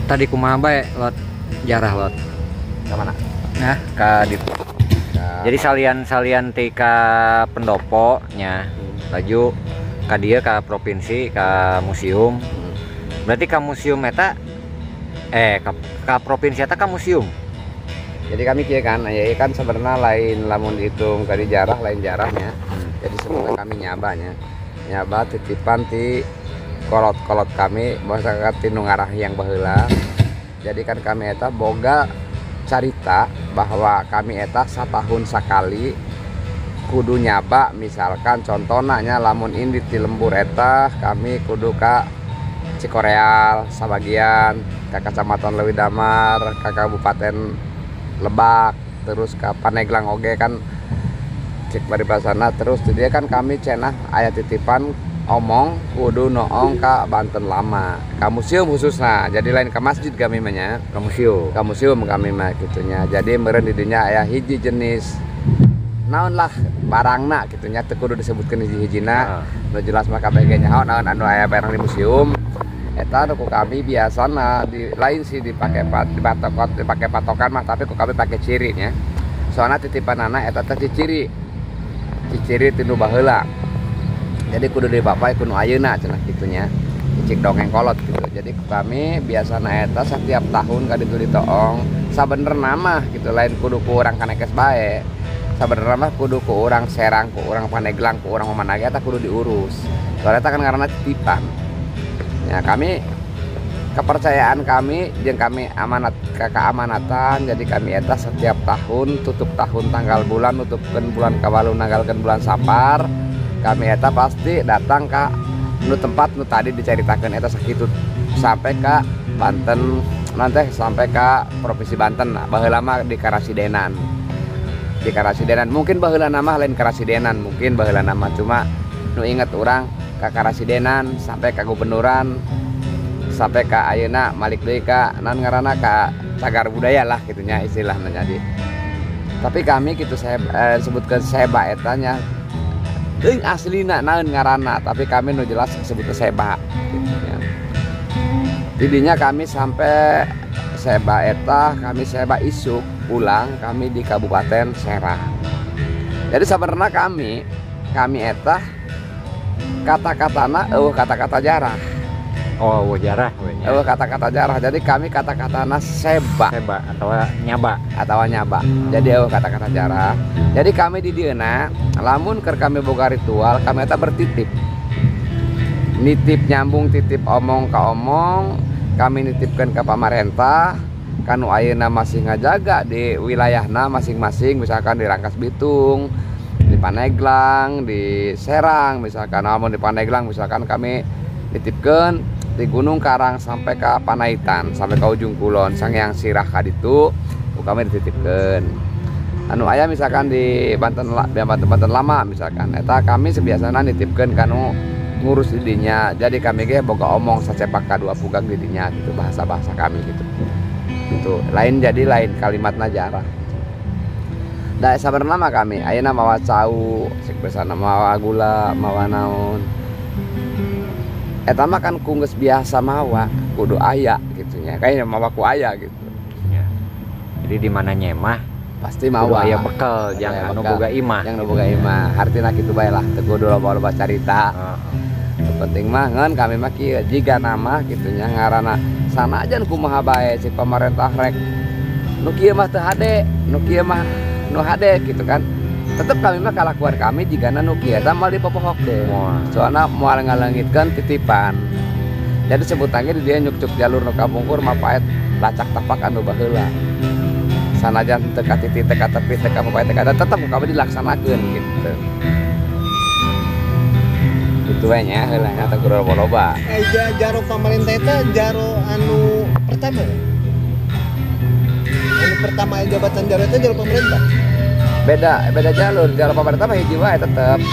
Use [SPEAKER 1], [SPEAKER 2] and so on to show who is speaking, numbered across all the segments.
[SPEAKER 1] tadi kumaha bae lot jarah lot.
[SPEAKER 2] Ke mana?
[SPEAKER 1] Nah, ka ditu. Jadi salian ti ka pendopo nya. Laju ka dieu ka provinsi ka museum. Berarti ka museum eta ka provinsi eta ka museum.
[SPEAKER 2] Jadi kami kieu kan, ya kan sebenarnya lain lamun dihitung tadi jarah lain jarahnya. Jadi sebenarnya kami nyaba titipan ti kolot-kolot kami masyarakat tinu ngarah yang baheula. Jadi kan kami eta boga carita bahwa kami eta satahun sakali kudu nyaba, misalkan contohnya lamun indit di lembur eta kami kudu ka Cikoreal sabagian, ka Kecamatan Leuwi Damar, ka Kabupaten Lebak, terus ke Paneglang oge kan cek paribasana. Terus dia kan kami cenah aya titipan omong kudu noong ka Banten Lama, ka museum khususnya. Jadi lain ke masjid kami mah nya,
[SPEAKER 1] Ka museum
[SPEAKER 2] kami mah gitunya. Jadi meureun di dinya aya hiji jenis naon lah barangna gitunya, teu kudu disebutkeun hiji-hijina. Nu jelas mah kabeh ge nyaho naon anu aya barang di museum. Eta ku kami biasana di lain sih dipake patokan mah, tapi ku kami pake ciri nya. Soalna titipan anak eta teh ciciri tinu baheula. Jadi kudu dipapai kudu ayeuna cenah gitunya. Cicik dongeng kolot gitu. Jadi kami biasana eta setiap tahun ka ditu ditoong. Sabenerna mah gitu lain kudu ku urang kanekes bae. Sabenerna mah kudu ku urang Serang, ku urang Paneglang, ku urang Manage eta kudu diurus. Soalnya eta kan ngaranna titipan. Ya kami kepercayaan kami jeung kami amanat keamanatan. Jadi kami eta setiap tahun tutup tahun tanggal bulan nutupkeun bulan kawalu nanggalkeun bulan Sapar. Kami eta pasti datang ke nu tempat nu tadi diceritakan eta sakitu sampai ke Banten, nanti sampai ke Provinsi Banten. Baheula mah di Karasidenan. Di Karasidenan mungkin baheula nama lain Karasidenan, mungkin baheula nama cuma nu inget orang ke Karasidenan sampai ke Gubernuran sampai ke ayeuna malik deui ka naon ngaranna ka Cagar Budaya lah gitunya istilahnya. Jadi tapi kami gitu saya sebutkeun seba eta nya teuing aslina naon ngaranna, tapi kami nu jelas disebut seba gitu ya. Didinya kami sampai seba eta kami seba isuk pulang kami di Kabupaten Serang. Jadi sebenarnya kami eta kata-katana kata-kata jarah.
[SPEAKER 1] Oh, jarah we.
[SPEAKER 2] Kata-kata jarah. Jadi kami kata-katana seba atau nyaba. Jadi kata-kata jarah. Jadi kami di dieuna lamun keur kami boga ritual kami eta bertitip. Nitip nyambung titip omong ka omong, kami nitipkeun ka pamarentah kanu ayeuna masih ngajaga di wilayahna masing-masing, misalkan di Rangkas Bitung, di Paneglang, di Serang misalkan. Namun di Paneglang misalkan kami nitipkeun di Gunung Karang sampai ke Panaitan sampai ke ujung kulon Sanghyang Sirah kaditu kami dititipkeun. Anu aya misalkan di Banten Lama misalkan eta kami sebiasana nitipkeun kanu ngurus didinya. Jadi kami ge boga omong sacepak kadua pugang didinya gitu, bahasa-bahasa kami gitu. Itu lain, jadi lain kalimatna jarah. Da sabenerna mah kami ayeuna mawa cau, sek besana mawa gula, mawa naon. Eta mah kan kungges biasa mawa kudu aya gitunya, kayaknya mawa ku aya gitu
[SPEAKER 1] ya. Jadi di mana nyemah
[SPEAKER 2] pasti mawa
[SPEAKER 1] aya bekal jangan anu boga imah,
[SPEAKER 2] yang nu boga imah hartina kitu bae lah, teu kudu loba-loba carita. Penting mah ngan kami mah kieu jiga nama gitunya ngaranna sanajan kumaha bae si pamarentah rek nu kieu mah teu hade, nu kieu mah nu hade gitu kan. Tetep kami mah kalakuan kami jigana nu kieu eta moal dipopohkeun. Soalna moal ngaleungitkeun titipan. Jadi sebutannya di dia nyuk-cuk jalur nu kapungkur mah paet lacak tapak anu baheula. Sanajan teu ka titi teu ka tepi teu ka papaet teu ka tetep kami dilaksanakeun gitu. Itu we nya heula nya teu kudu loba-loba.
[SPEAKER 3] Jaro pamarentah eta jaro anu pertama. Anu pertama jabatan jaro eta jaro pemerintah.
[SPEAKER 2] Beda jalur pemerintah mah hiji wae tetep.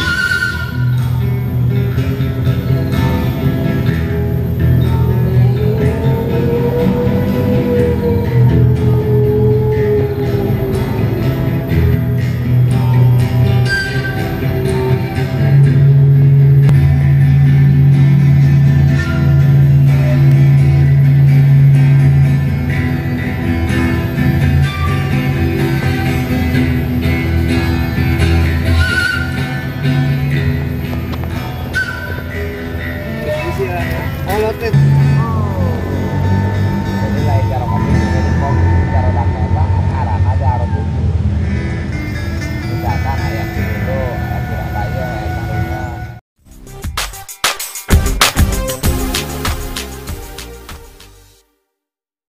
[SPEAKER 3] potret